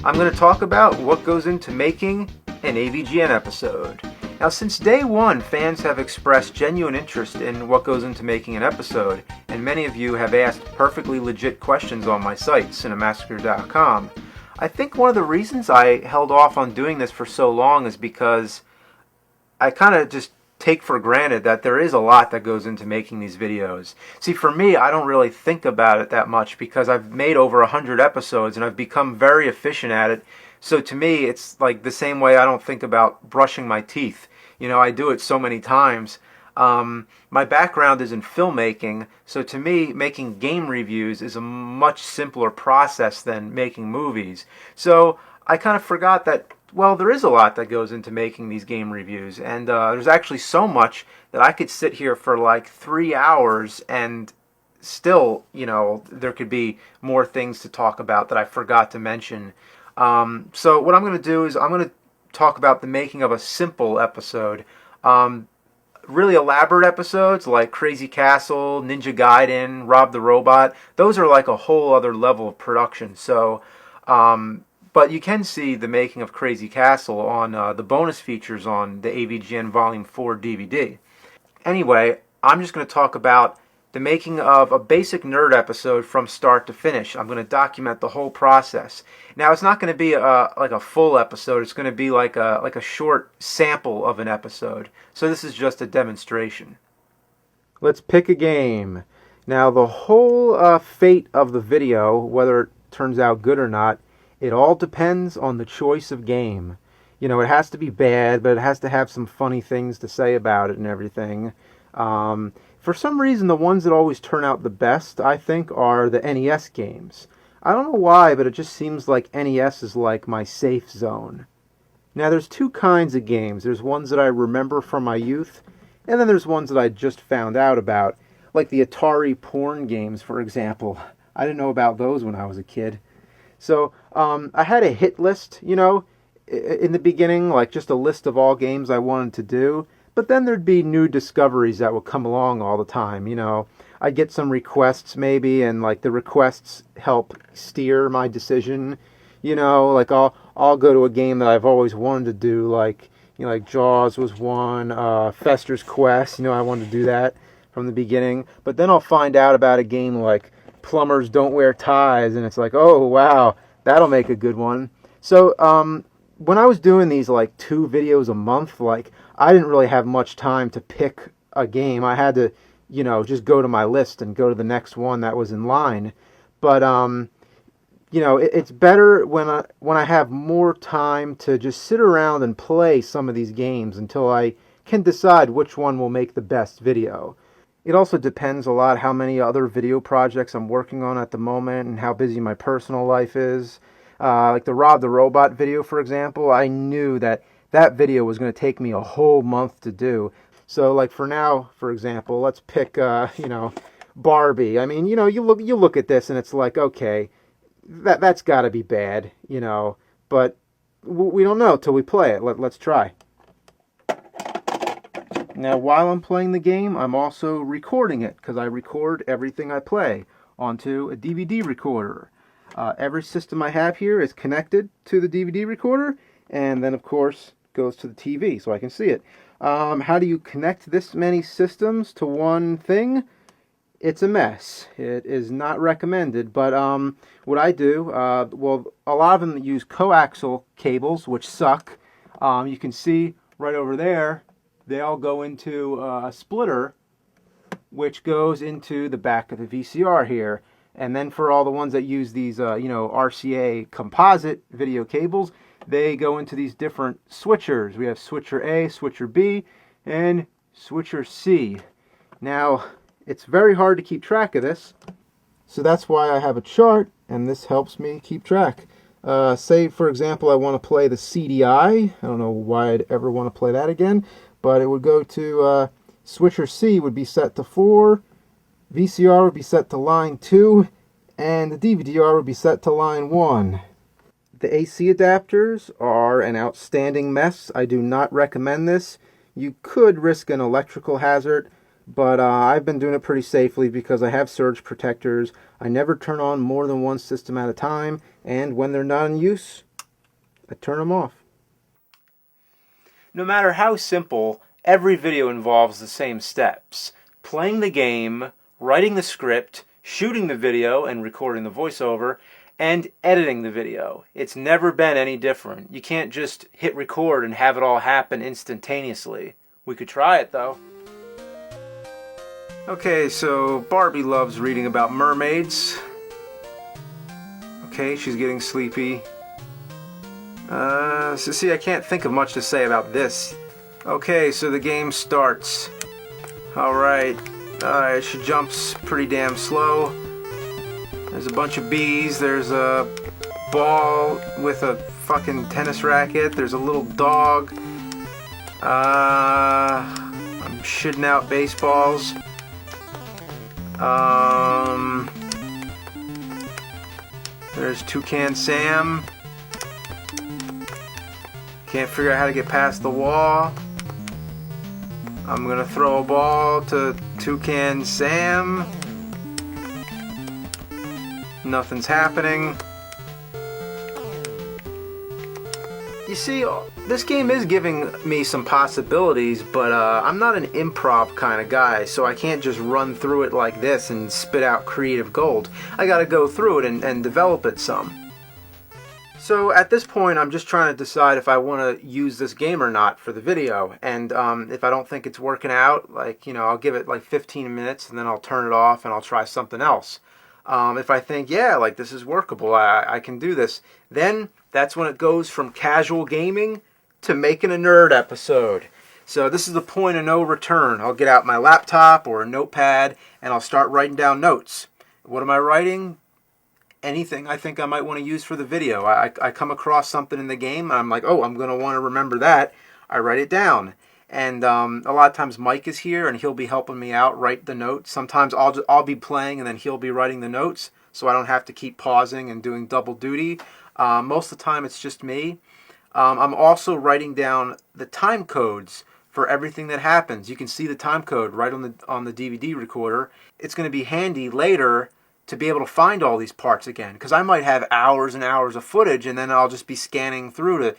I'm going to talk about what goes into making an AVGN episode. Now, since day one, fans have expressed genuine interest in what goes into making an episode, and many of you have asked perfectly legit questions on my site, Cinemassacre.com. I think one of the reasons I held off on doing this for so long is because I kind of just take for granted that there is a lot that goes into making these videos. See, for me, I don't really think about it that much because I've made over 100 episodes and I've become very efficient at it. So to me, it's like the same way I don't think about brushing my teeth. You know, I do it so many times. My background is in filmmaking, so to me, making game reviews is a much simpler process than making movies. So I kind of forgot that, well, there is a lot that goes into making these game reviews, and there's actually so much that I could sit here for like 3 hours and still, you know, there could be more things to talk about that I forgot to mention. So what I'm going to do is I'm going to talk about the making of a simple episode. Really elaborate episodes like Crazy Castle, Ninja Gaiden, Rob the Robot, those are like a whole other level of production. So, but you can see the making of Crazy Castle on the bonus features on the AVGN Volume 4 DVD. Anyway, I'm just going to talk about the making of a basic nerd episode from start to finish. I'm going to document the whole process. Now, it's not going to be like a full episode. It's going to be like a short sample of an episode. So this is just a demonstration. Let's pick a game. Now, the whole fate of the video, whether it turns out good or not, it all depends on the choice of game. You know, it has to be bad, but it has to have some funny things to say about it and everything. For some reason, the ones that always turn out the best, I think, are the NES games. I don't know why, but it just seems like NES is like my safe zone. Now, there's two kinds of games. There's ones that I remember from my youth, and then there's ones that I just found out about, like the Atari porn games, for example. I didn't know about those when I was a kid. So, I had a hit list, you know, in the beginning, like just a list of all games I wanted to do. But then there'd be new discoveries that would come along all the time, you know. I'd get some requests maybe, and like the requests help steer my decision. You know, like I'll go to a game that I've always wanted to do, like, you know, like Jaws was one, Fester's Quest, you know, I wanted to do that from the beginning. But then I'll find out about a game like Plumbers Don't Wear Ties, and it's like, oh wow, that'll make a good one. So when I was doing these like 2 videos a month, like I didn't really have much time to pick a game. I had to, you know, just go to my list and go to the next one that was in line. But you know, it's better when I have more time to just sit around and play some of these games until I can decide which one will make the best video. It also depends a lot how many other video projects I'm working on at the moment and how busy my personal life is. Like the Rob the Robot video, for example, I knew that video was going to take me a whole month to do. So, like for now, for example, let's pick, you know, Barbie. I mean, you know, you look at this and it's like, okay, that's got to be bad, you know, but we don't know till we play it. Let's try. Now, while I'm playing the game, I'm also recording it because I record everything I play onto a DVD recorder. Every system I have here is connected to the DVD recorder, and then, of course, goes to the TV so I can see it. How do you connect this many systems to one thing? It's a mess. It is not recommended, but what I do, well, a lot of them use coaxial cables, which suck. You can see right over there, they all go into a splitter, which goes into the back of the VCR here. And then for all the ones that use these, you know, RCA composite video cables, they go into these different switchers. We have switcher A, switcher B, and switcher C. Now, it's very hard to keep track of this, so that's why I have a chart, and this helps me keep track. Say, for example, I want to play the CDI. I don't know why I'd ever want to play that again, but it would go to switcher C would be set to 4, VCR would be set to line 2, and the DVD-R would be set to line 1. The AC adapters are an outstanding mess. I do not recommend this. You could risk an electrical hazard, but I've been doing it pretty safely because I have surge protectors. I never turn on more than one system at a time, and when they're not in use, I turn them off. No matter how simple, every video involves the same steps. Playing the game, writing the script, shooting the video and recording the voiceover, and editing the video. It's never been any different. You can't just hit record and have it all happen instantaneously. We could try it though. Okay, so Barbie loves reading about mermaids. Okay, she's getting sleepy. So see, I can't think of much to say about this. Okay, so the game starts. Alright, she jumps pretty damn slow. There's a bunch of bees, there's a ball with a fucking tennis racket, there's a little dog. I'm shitting out baseballs. There's Toucan Sam. Can't figure out how to get past the wall. I'm gonna throw a ball to Toucan Sam. Nothing's happening. You see, this game is giving me some possibilities, but I'm not an improv kind of guy, so I can't just run through it like this and spit out creative gold. I gotta go through it and develop it some. So at this point, I'm just trying to decide if I want to use this game or not for the video. And if I don't think it's working out, like, I'll give it like 15 minutes and then I'll turn it off and I'll try something else. If I think, yeah, like this is workable, I can do this, then that's when it goes from casual gaming to making a nerd episode. So this is the point of no return. I'll get out my laptop or a notepad and I'll start writing down notes. What am I writing? Anything I think I might want to use for the video. I come across something in the game and I'm like, oh, I'm going to want to remember that. I write it down. And a lot of times Mike is here and he'll be helping me out write the notes. Sometimes I'll be playing and then he'll be writing the notes so I don't have to keep pausing and doing double duty. Most of the time it's just me. I'm also writing down the time codes for everything that happens. You can see the time code right on the DVD recorder. It's going to be handy later to be able to find all these parts again, because I might have hours and hours of footage and then I'll just be scanning through to,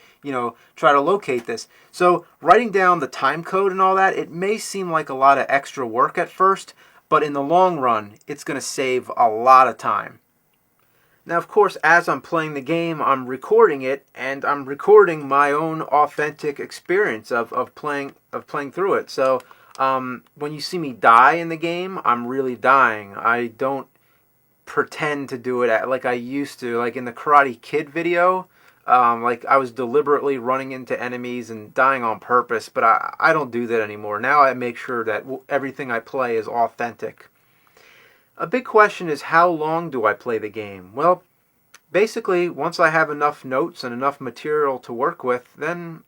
try to locate this. So writing down the time code and all that, it may seem like a lot of extra work at first, but in the long run, it's going to save a lot of time. Now, of course, as I'm playing the game, I'm recording it, and I'm recording my own authentic experience of playing through it. So when you see me die in the game, I'm really dying. I don't pretend to do it like I used to, like in the Karate Kid video. Like I was deliberately running into enemies and dying on purpose, but I don't do that anymore. Now I make sure that everything I play is authentic. A big question is, how long do I play the game? Well, basically, once I have enough notes and enough material to work with, then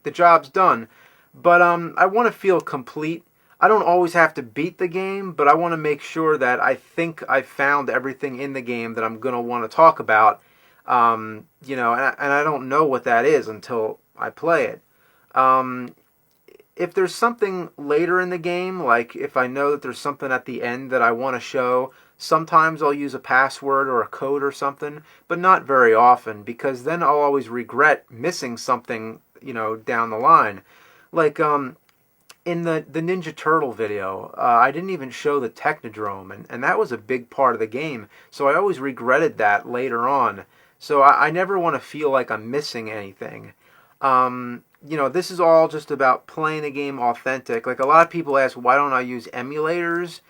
the job's done. But I want to feel complete. I don't always have to beat the game, but I want to make sure that I think I've found everything in the game that I'm going to want to talk about. And I don't know what that is until I play it. If there's something later in the game, like if I know that there's something at the end that I want to show, sometimes I'll use a password or a code or something, but not very often, because then I'll always regret missing something, down the line. Like, in the Ninja Turtle video, I didn't even show the Technodrome, and that was a big part of the game, so I always regretted that later on. So I never want to feel like I'm missing anything. This is all just about playing the game authentic. Like, a lot of people ask, why don't I use emulators?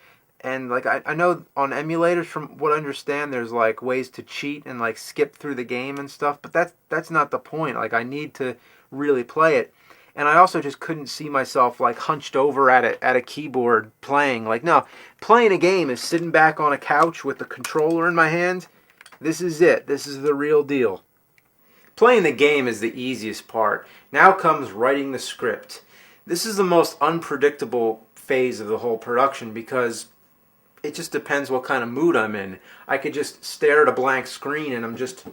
And like I know on emulators, from what I understand, there's like ways to cheat and like skip through the game and stuff, but that's not the point. Like, I need to really play it. And I also just couldn't see myself like hunched over at a keyboard playing. Like, no, playing a game is sitting back on a couch with the controller in my hand. This is it. This is the real deal. Playing the game is the easiest part. Now comes writing the script. This is the most unpredictable phase of the whole production because it just depends what kind of mood I'm in. I could just stare at a blank screen and I'm just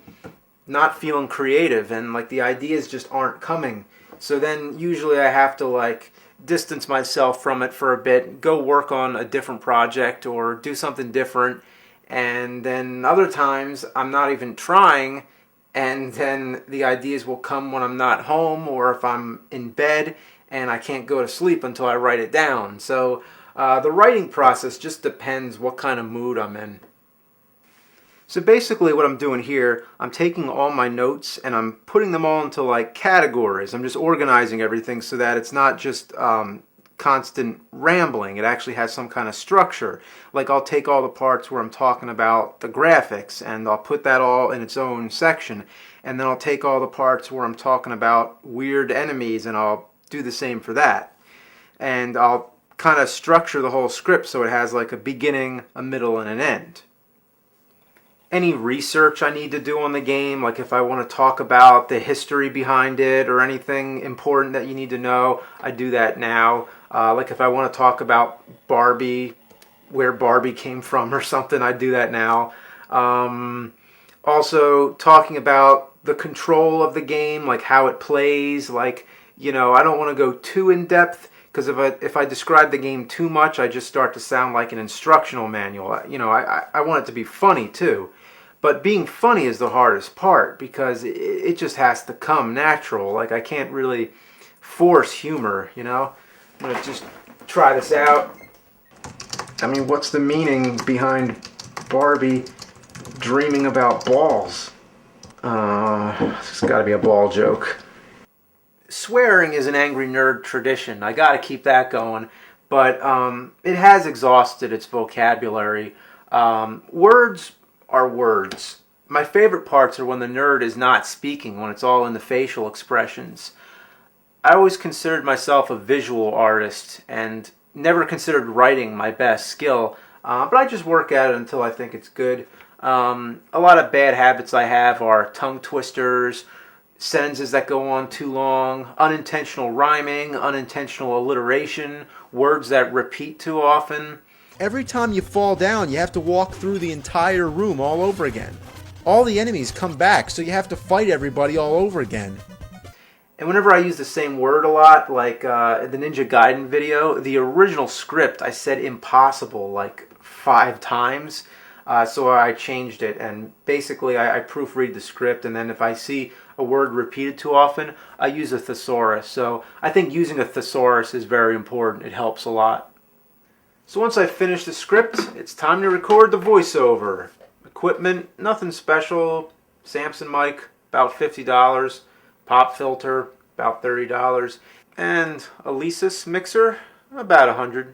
not feeling creative and like the ideas just aren't coming. So then usually I have to like distance myself from it for a bit, go work on a different project or do something different. And then other times I'm not even trying and then the ideas will come when I'm not home or if I'm in bed and I can't go to sleep until I write it down. So the writing process just depends what kind of mood I'm in. So basically what I'm doing here, I'm taking all my notes and I'm putting them all into like categories. I'm just organizing everything so that it's not just constant rambling. It actually has some kind of structure. Like I'll take all the parts where I'm talking about the graphics and I'll put that all in its own section. And then I'll take all the parts where I'm talking about weird enemies and I'll do the same for that. And I'll kind of structure the whole script so it has like a beginning, a middle, and an end. Any research I need to do on the game, like if I want to talk about the history behind it or anything important that you need to know, I do that now. Like if I want to talk about Barbie, where Barbie came from or something, I do that now. Also talking about the control of the game, like how it plays, like, you know, I don't want to go too in depth because if I describe the game too much, I just start to sound like an instructional manual. You know, I want it to be funny too. But being funny is the hardest part because it just has to come natural. Like I can't really force humor, you know? I'm going to just try this out. I mean, what's the meaning behind Barbie dreaming about balls? It's got to be a ball joke. Swearing is an angry nerd tradition. I got to keep that going. But it has exhausted its vocabulary. Words are words. My favorite parts are when the nerd is not speaking, when it's all in the facial expressions. I always considered myself a visual artist and never considered writing my best skill, but I just work at it until I think it's good. A lot of bad habits I have are tongue twisters, sentences that go on too long, unintentional rhyming, unintentional alliteration, words that repeat too often. Every time you fall down, you have to walk through the entire room all over again. All the enemies come back, so you have to fight everybody all over again. And whenever I use the same word a lot, like the Ninja Gaiden video, the original script, I said impossible like 5 times. So I changed it, and basically I proofread the script, and then if I see a word repeated too often, I use a thesaurus. So I think using a thesaurus is very important. It helps a lot. So once I finish the script, it's time to record the voiceover. Equipment, nothing special. Samson mic, about $50. Pop filter, about $30. And a Lesis mixer, about $100.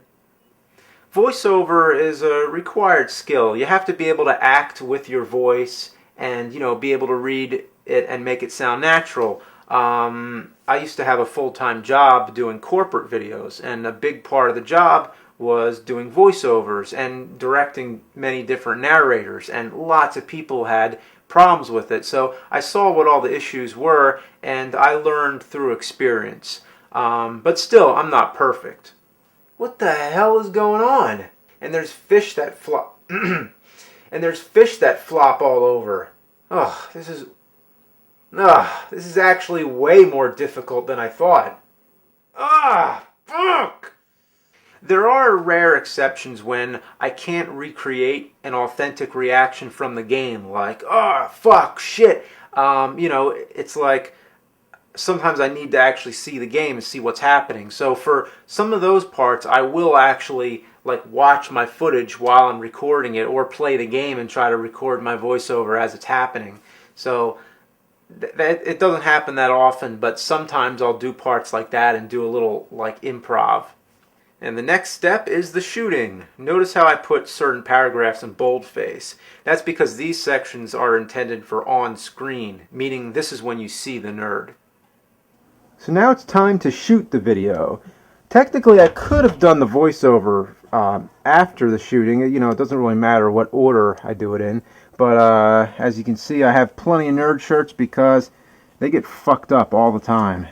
Voiceover is a required skill. You have to be able to act with your voice and, you know, be able to read it and make it sound natural. I used to have a full-time job doing corporate videos, and a big part of the job was doing voiceovers and directing many different narrators, and lots of people had problems with it. So I saw what all the issues were, and I learned through experience. But still, I'm not perfect. What the hell is going on? And there's fish that flop. And there's fish that flop all over. This is actually way more difficult than I thought. Fuck! There are rare exceptions when I can't recreate an authentic reaction from the game, like, fuck, shit. You know, it's like sometimes I need to actually see the game and see what's happening. So for some of those parts, I will actually like watch my footage while I'm recording it, or play the game and try to record my voiceover as it's happening. So it doesn't happen that often, but sometimes I'll do parts like that and do a little like improv. And the next step is the shooting. Notice how I put certain paragraphs in boldface. That's because these sections are intended for on-screen, meaning this is when you see the nerd. So now it's time to shoot the video. Technically, I could have done the voiceover after the shooting. You know, it doesn't really matter what order I do it in. But as you can see, I have plenty of nerd shirts because they get fucked up all the time.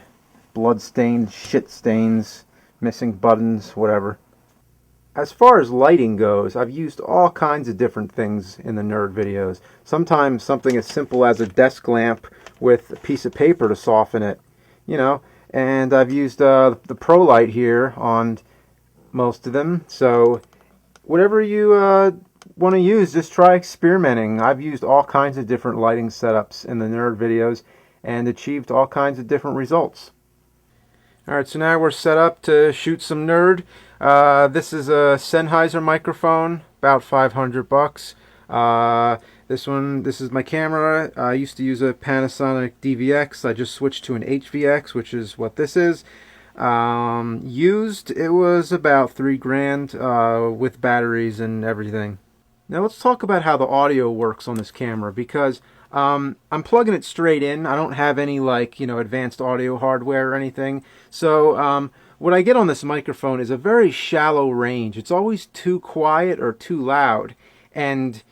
Blood stains, shit stains, missing buttons, whatever. As far as lighting goes, I've used all kinds of different things in the nerd videos. Sometimes something as simple as a desk lamp with a piece of paper to soften it, you know. And I've used the Pro Light here on most of them. So whatever you want to use, just try experimenting. I've used all kinds of different lighting setups in the nerd videos and achieved all kinds of different results. Alright, so now we're set up to shoot some nerd. This is a Sennheiser microphone, about $500. This is my camera. I used to use a Panasonic DVX. I just switched to an HVX, which is what this is. Used, it was about $3,000 with batteries and everything. Now let's talk about how the audio works on this camera, because I'm plugging it straight in. I don't have any advanced audio hardware or anything. So what I get on this microphone is a very shallow range. It's always too quiet or too loud. And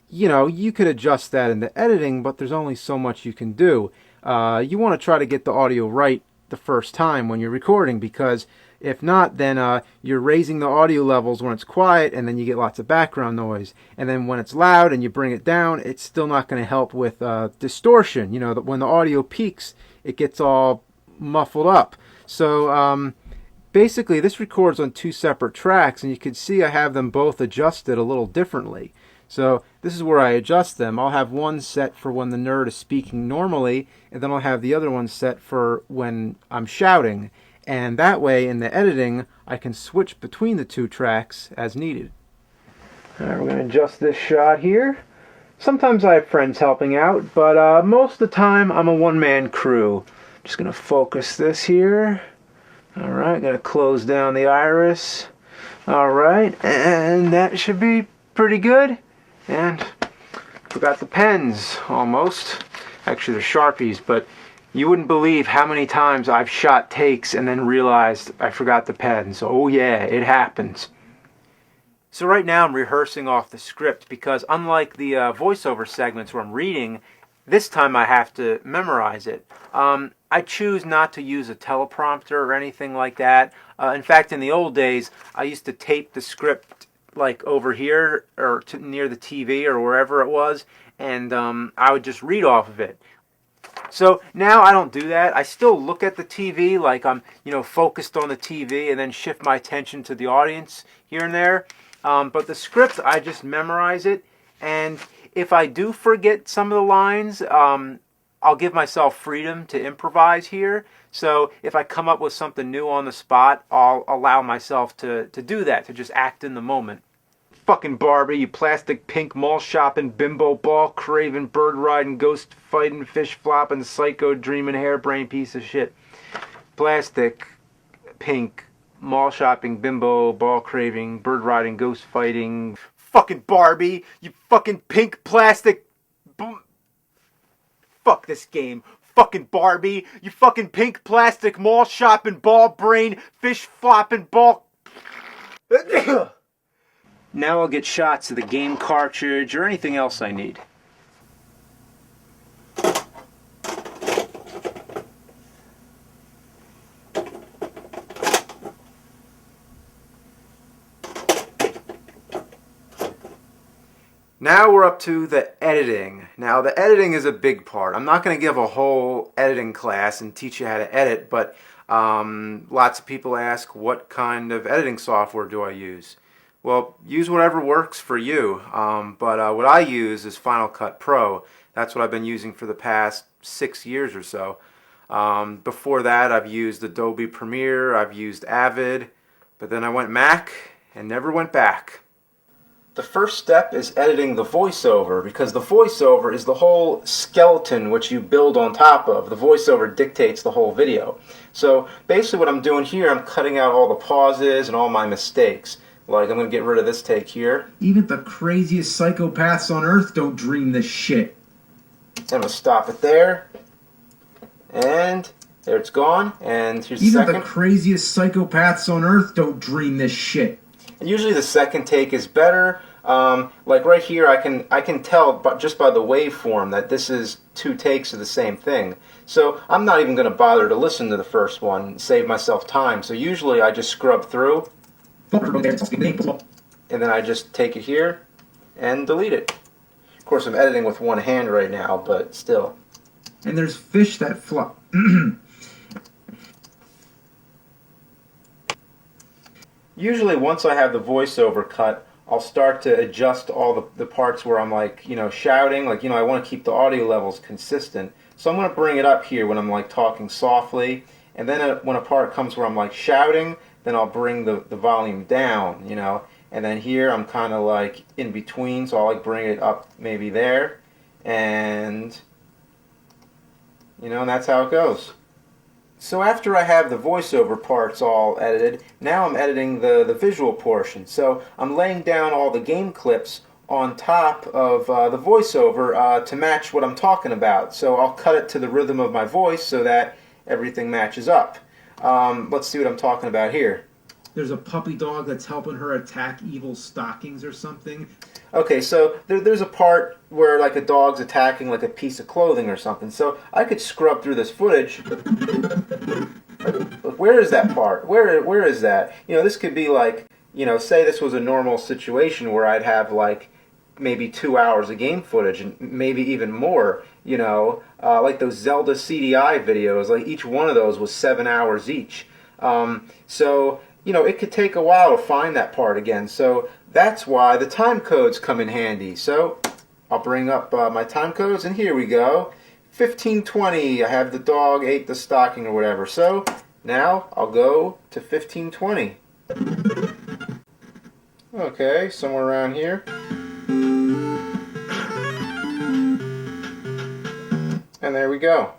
you could adjust that in the editing, but there's only so much you can do. You want to try to get the audio right the first time when you're recording, because if not, then you're raising the audio levels when it's quiet, and then you get lots of background noise. And then when it's loud and you bring it down, it's still not going to help with distortion. When the audio peaks, it gets all muffled up. So basically, this records on 2 separate tracks, and you can see I have them both adjusted a little differently. So this is where I adjust them. I'll have one set for when the nerd is speaking normally, and then I'll have the other one set for when I'm shouting. And that way, in the editing, I can switch between the 2 tracks as needed. Alright, we're going to adjust this shot here. Sometimes I have friends helping out, but most of the time I'm a one-man crew. Just going to focus this here. Alright, going to close down the iris. Alright, and that should be pretty good. And forgot the pens, almost. Actually, they're Sharpies, but you wouldn't believe how many times I've shot takes and then realized I forgot the pens. Oh yeah, it happens. So right now I'm rehearsing off the script, because unlike the voiceover segments where I'm reading, this time I have to memorize it. I choose not to use a teleprompter or anything like that. In fact, in the old days, I used to tape the script like over here or near the TV or wherever it was, and I would just read off of it. So now I don't do that. I still look at the TV like I'm focused on the TV, and then shift my attention to the audience here and there. But the script, I just memorize it, and if I do forget some of the lines, I'll give myself freedom to improvise here. So if I come up with something new on the spot, I'll allow myself to do that, to just act in the moment. Fucking Barbie, you plastic pink mall shopping, bimbo ball craving, bird riding, ghost fighting, fish flopping, psycho dreaming, harebrained piece of shit. Plastic pink mall shopping, bimbo ball craving, bird riding, ghost fighting. Fucking Barbie, you fucking pink plastic. Fuck this game. Fucking Barbie, you fucking pink plastic mall shopping, ball brain, fish flopping, ball. Now I'll get shots of the game cartridge or anything else I need. Now we're up to the editing. Now the editing is a big part. I'm not going to give a whole editing class and teach you how to edit, but lots of people ask, what kind of editing software do I use? Well, use whatever works for you, but what I use is Final Cut Pro. That's what I've been using for the past 6 years or so. Before that, I've used Adobe Premiere, I've used Avid, but then I went Mac and never went back. The first step is editing the voiceover, because the voiceover is the whole skeleton which you build on top of. The voiceover dictates the whole video. So basically what I'm doing here, I'm cutting out all the pauses and all my mistakes. Like, I'm going to get rid of this take here. Even the craziest psychopaths on Earth don't dream this shit. I'm going to stop it there. And there it's gone. And here's the second. Even the craziest psychopaths on Earth don't dream this shit. And usually the second take is better. Like right here, I can tell just by the waveform that this is 2 takes of the same thing. So I'm not even going to bother to listen to the first one and save myself time. So usually I just scrub through. And then I just take it here and delete it. Of course, I'm editing with one hand right now, but still. And there's fish that flop. Usually, once I have the voiceover cut, I'll start to adjust all the parts where I'm like, shouting, like, I want to keep the audio levels consistent. So I'm going to bring it up here when I'm like talking softly, and then when a part comes where I'm like shouting, then I'll bring the volume down, and then here I'm kind of like in between, so I'll like bring it up maybe there, and and that's how it goes. So after I have the voiceover parts all edited, now I'm editing the visual portion. So I'm laying down all the game clips on top of the voiceover to match what I'm talking about. So I'll cut it to the rhythm of my voice so that everything matches up. Let's see what I'm talking about here. There's a puppy dog that's helping her attack evil stockings or something. Okay, so there's a part where like a dog's attacking like a piece of clothing or something. So I could scrub through this footage. Where is that part? Where is that? This could be like, say this was a normal situation where I'd have like maybe 2 hours of game footage and maybe even more. Like those Zelda CDI videos. Like each one of those was 7 hours each. So it could take a while to find that part again. So that's why the time codes come in handy. So I'll bring up my time codes, and here we go. 1520, I have the dog ate the stocking or whatever. So now I'll go to 1520. Okay, somewhere around here. And there we go.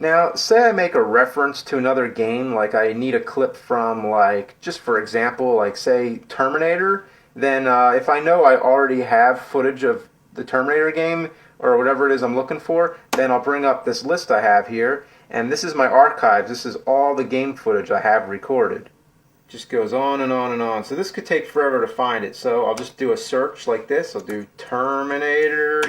Now, say I make a reference to another game, like I need a clip from, like, just for example, like, say, Terminator, then if I know I already have footage of the Terminator game, or whatever it is I'm looking for, then I'll bring up this list I have here, and this is my archives. This is all the game footage I have recorded. Just goes on and on and on. So this could take forever to find it, so I'll just do a search like this. I'll do Terminator,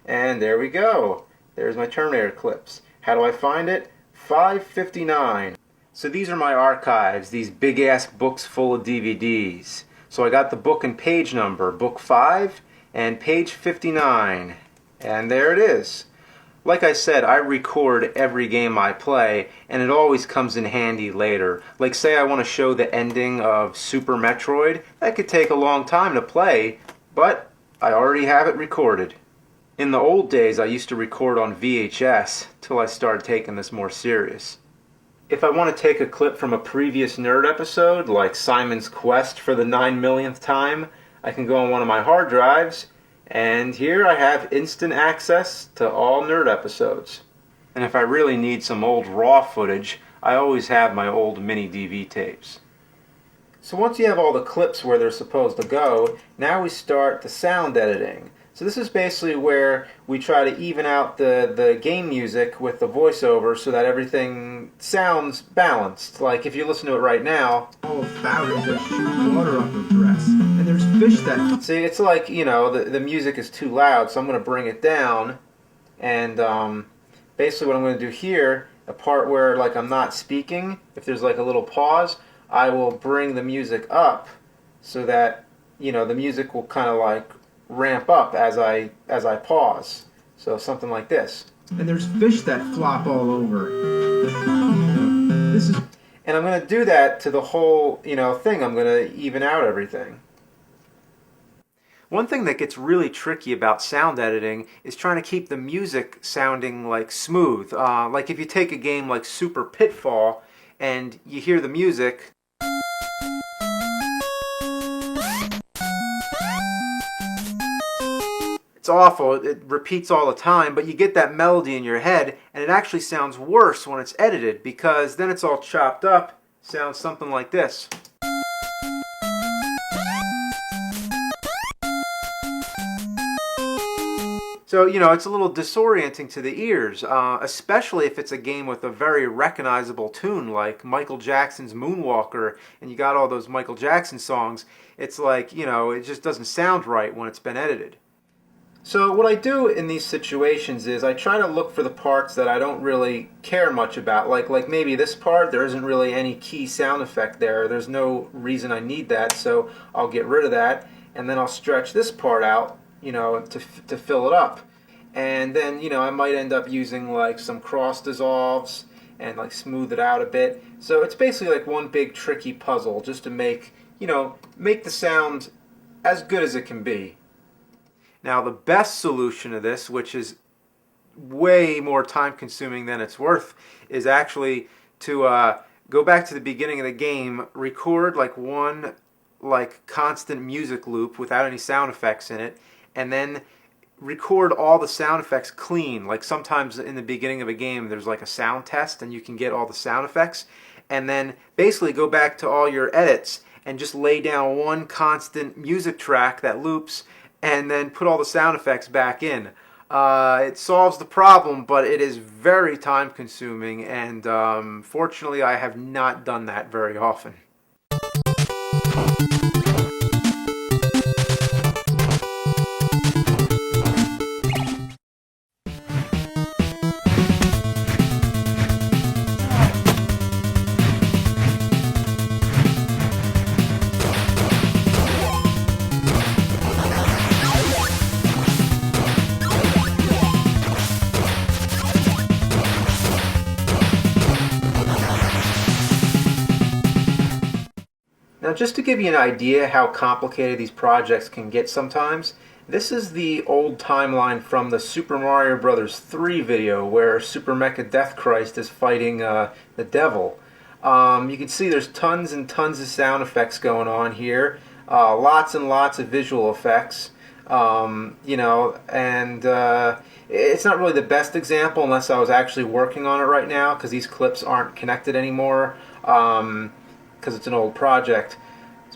and there we go. There's my Terminator clips. How do I find it? 559. So these are my archives, these big-ass books full of DVDs. So I got the book and page number, book 5 and page 59. And there it is. Like I said, I record every game I play, and it always comes in handy later. Like say I want to show the ending of Super Metroid. That could take a long time to play, but I already have it recorded. In the old days, I used to record on VHS till I started taking this more serious. If I want to take a clip from a previous Nerd episode, like Simon's Quest for the 9 millionth time, I can go on one of my hard drives, and here I have instant access to all Nerd episodes. And if I really need some old raw footage, I always have my old mini DV tapes. So once you have all the clips where they're supposed to go, now we start the sound editing. So this is basically where we try to even out the game music with the voiceover so that everything sounds balanced. Like if you listen to it right now, all of fountains that shoot water off her dress. And there's fish that... See, it's like, the music is too loud, so I'm going to bring it down. And basically what I'm going to do here, a part where like I'm not speaking, if there's like a little pause, I will bring the music up so that, the music will kind of like ramp up as I pause. So something like this. And there's fish that flop all over. This is... And I'm going to do that to the whole, thing. I'm going to even out everything. One thing that gets really tricky about sound editing is trying to keep the music sounding like smooth. Like if you take a game like Super Pitfall and you hear the music, it's awful, it repeats all the time, but you get that melody in your head, and it actually sounds worse when it's edited, because then it's all chopped up, sounds something like this. So, it's a little disorienting to the ears, especially if it's a game with a very recognizable tune like Michael Jackson's Moonwalker, and you got all those Michael Jackson songs. It's like, it just doesn't sound right when it's been edited. So what I do in these situations is I try to look for the parts that I don't really care much about. Like maybe this part, there isn't really any key sound effect there. There's no reason I need that, so I'll get rid of that. And then I'll stretch this part out, to fill it up. And then, I might end up using like some cross dissolves and like smooth it out a bit. So it's basically like one big tricky puzzle just to make the sound as good as it can be. Now the best solution to this, which is way more time consuming than it's worth, is actually to go back to the beginning of the game, record like one constant music loop without any sound effects in it, and then record all the sound effects clean. Like sometimes in the beginning of a game there's like a sound test and you can get all the sound effects, and then basically go back to all your edits and just lay down one constant music track that loops and then put all the sound effects back in. It solves the problem, but it is very time consuming, and fortunately I have not done that very often. Now, just to give you an idea how complicated these projects can get sometimes, this is the old timeline from the Super Mario Bros. 3 video where Super Mecha Death Christ is fighting the devil. You can see there's tons and tons of sound effects going on here, lots and lots of visual effects, you know, and it's not really the best example unless I was actually working on it right now, because these clips aren't connected anymore. Because it's an old project,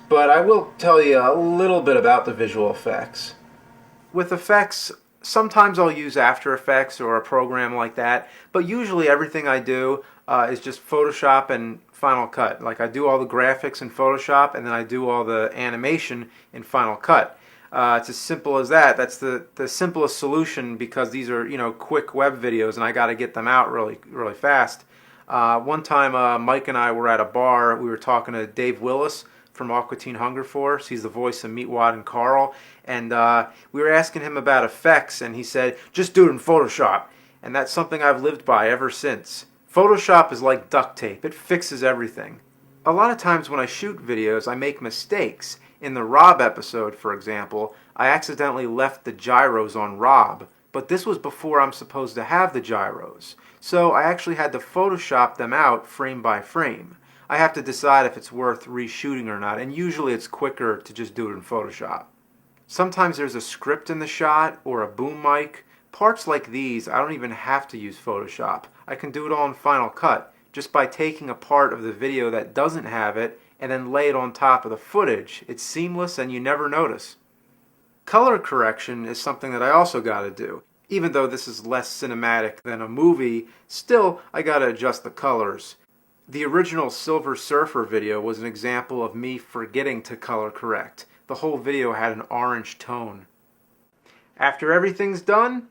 but I will tell you a little bit about the visual effects. With effects, sometimes I'll use After Effects or a program like that, but usually everything I do is just Photoshop and Final Cut. Like I do all the graphics in Photoshop and then I do all the animation in Final Cut. It's as simple as that. That's the simplest solution, because these are, you know, quick web videos and I got to get them out really fast. One time Mike and I were at a bar. We were talking to Dave Willis from Aqua Teen Hunger Force. He's the voice of Meatwad and Carl, and we were asking him about effects, and he said, just do it in Photoshop. And that's something I've lived by ever since. Photoshop is like duct tape. It fixes everything. A lot of times when I shoot videos I make mistakes. In the Rob episode, for example, I accidentally left the gyros on Rob, but this was before I'm supposed to have the gyros. So I actually had to Photoshop them out frame by frame. I have to decide if it's worth reshooting or not, and usually it's quicker to just do it in Photoshop. Sometimes there's a script in the shot or a boom mic. Parts like these, I don't even have to use Photoshop. I can do it all in Final Cut, just by taking a part of the video that doesn't have it and then lay it on top of the footage. It's seamless and you never notice. Color correction is something that I also got to do. Even though this is less cinematic than a movie, still I got to adjust the colors. The original Silver Surfer video was an example of me forgetting to color correct. The whole video had an orange tone. After everything's done,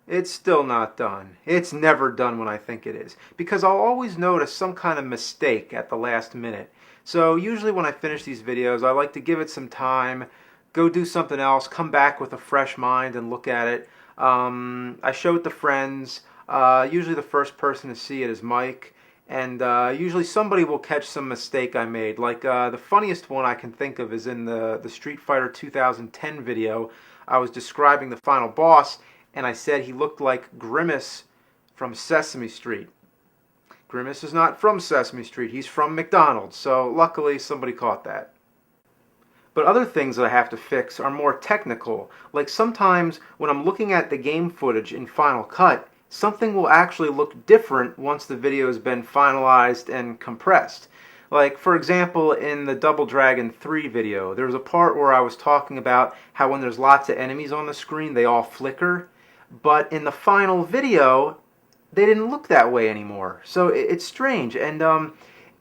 it's still not done. It's never done when I think it is, because I'll always notice some kind of mistake at the last minute. So usually when I finish these videos, I like to give it some time, go do something else, come back with a fresh mind and look at it. I show it to friends. Usually the first person to see it is Mike, and usually somebody will catch some mistake I made. Like the funniest one I can think of is in the Street Fighter 2010 video. I was describing the final boss, and I said he looked like Grimace from Sesame Street. Grimace is not from Sesame Street, he's from McDonald's, so luckily somebody caught that. But other things that I have to fix are more technical. Like sometimes when I'm looking at the game footage in Final Cut, something will actually look different once the video has been finalized and compressed. Like, for example, in the Double Dragon 3 video, there was a part where I was talking about how when there's lots of enemies on the screen, they all flicker. But in the final video, they didn't look that way anymore. So it's strange. And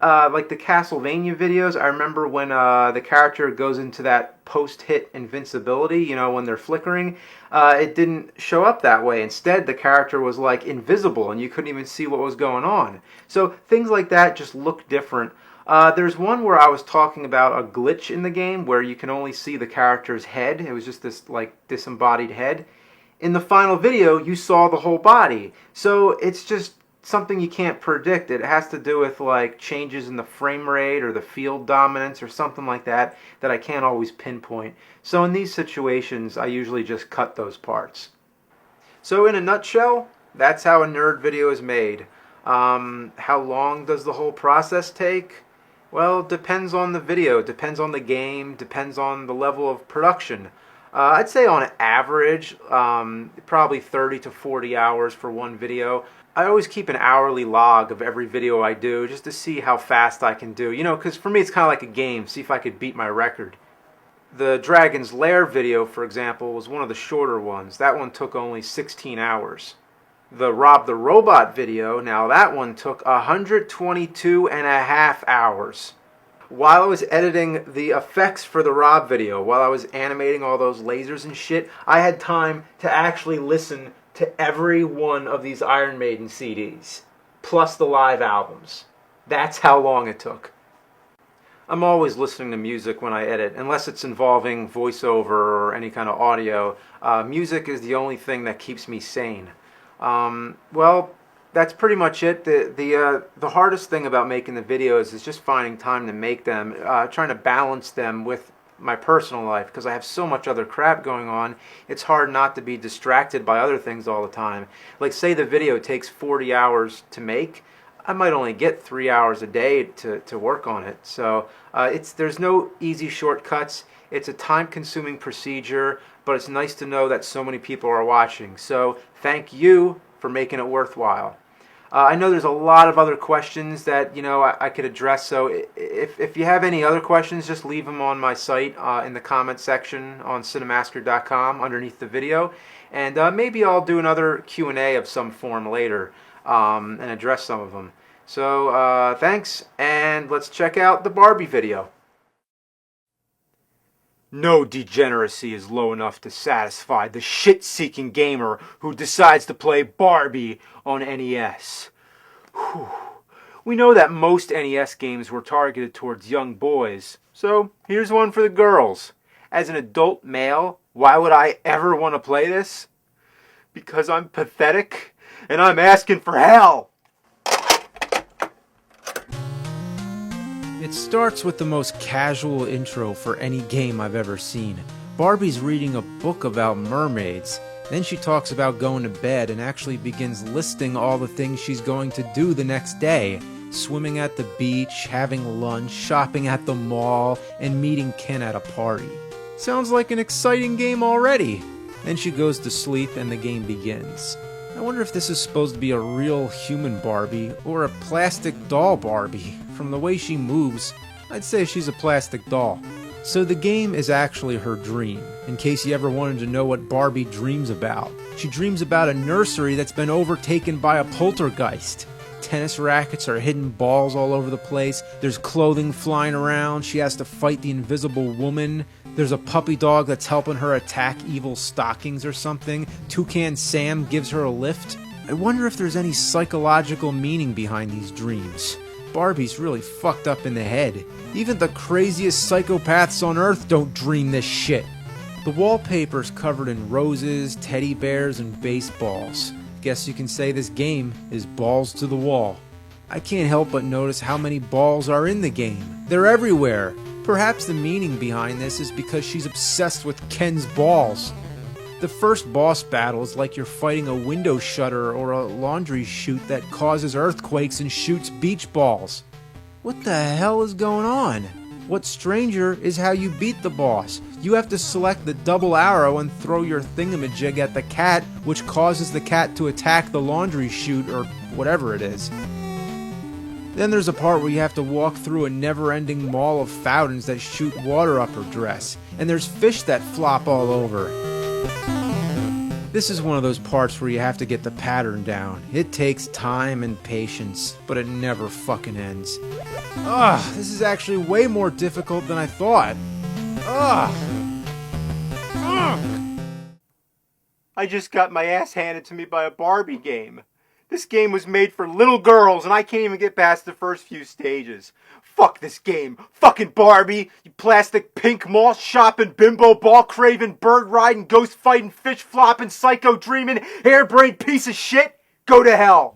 like the Castlevania videos, I remember when the character goes into that post-hit invincibility, you know, when they're flickering, it didn't show up that way. Instead, the character was like invisible and you couldn't even see what was going on. So things like that just look different. There's one where I was talking about a glitch in the game where you can only see the character's head. It was just this like disembodied head. In the final video, you saw the whole body. So it's just something you can't predict. It has to do with like changes in the frame rate or the field dominance or something like that I can't always pinpoint. So in these situations, I usually just cut those parts. So in a nutshell, that's how a nerd video is made. How long does the whole process take? Well, it depends on the video, depends on the game, depends on the level of production. I'd say on average, probably 30 to 40 hours for one video. I always keep an hourly log of every video I do just to see how fast I can do. You know, because for me it's kind of like a game, see if I could beat my record. The Dragon's Lair video, for example, was one of the shorter ones. That one took only 16 hours. The Rob the Robot video, now that one took 122 and a half hours. While I was editing the effects for the Rob video, while I was animating all those lasers and shit, I had time to actually listen to every one of these Iron Maiden CDs, plus the live albums. That's how long it took. I'm always listening to music when I edit, unless it's involving voiceover or any kind of audio. Music is the only thing that keeps me sane. Well, that's pretty much it. The hardest thing about making the videos is just finding time to make them, trying to balance them with my personal life, because I have so much other crap going on. It's hard not to be distracted by other things all the time. Like, say the video takes 40 hours to make, I might only get 3 hours a day to work on it. So there's no easy shortcuts. It's a time-consuming procedure, but it's nice to know that so many people are watching. So thank you for making it worthwhile. I know there's a lot of other questions that I could address, so if you have any other questions, just leave them on my site in the comment section on Cinemassacre.com underneath the video, and maybe I'll do another Q&A of some form later and address some of them. So thanks, and let's check out the Barbie video. No degeneracy is low enough to satisfy the shit-seeking gamer who decides to play Barbie on NES. Whew. We know that most NES games were targeted towards young boys, so here's one for the girls. As an adult male, why would I ever want to play this? Because I'm pathetic, and I'm asking for hell! It starts with the most casual intro for any game I've ever seen. Barbie's reading a book about mermaids. Then she talks about going to bed and actually begins listing all the things she's going to do the next day. Swimming at the beach, having lunch, shopping at the mall, and meeting Ken at a party. Sounds like an exciting game already. Then she goes to sleep and the game begins. I wonder if this is supposed to be a real human Barbie or a plastic doll Barbie. From the way she moves, I'd say she's a plastic doll. So the game is actually her dream, in case you ever wanted to know what Barbie dreams about. She dreams about a nursery that's been overtaken by a poltergeist. Tennis rackets are hidden balls all over the place. There's clothing flying around. She has to fight the invisible woman. There's a puppy dog that's helping her attack evil stockings or something. Toucan Sam gives her a lift. I wonder if there's any psychological meaning behind these dreams. Barbie's really fucked up in the head. Even the craziest psychopaths on Earth don't dream this shit. The wallpaper's covered in roses, teddy bears, and baseballs. Guess you can say this game is balls to the wall. I can't help but notice how many balls are in the game. They're everywhere. Perhaps the meaning behind this is because she's obsessed with Ken's balls. The first boss battle is like you're fighting a window shutter or a laundry chute that causes earthquakes and shoots beach balls. What the hell is going on? What's stranger is how you beat the boss. You have to select the double arrow and throw your thingamajig at the cat, which causes the cat to attack the laundry chute or whatever it is. Then there's a part where you have to walk through a never-ending mall of fountains that shoot water up her dress, and there's fish that flop all over. This is one of those parts where you have to get the pattern down. It takes time and patience, but it never fucking ends. Ugh, this is actually way more difficult than I thought. Ugh. Ugh. I just got my ass handed to me by a Barbie game. This game was made for little girls, and I can't even get past the first few stages. Fuck this game. Fucking Barbie, you plastic pink mall shopping, bimbo ball craving, bird riding, ghost fighting, fish flopping, psycho dreaming, harebrained piece of shit. Go to hell.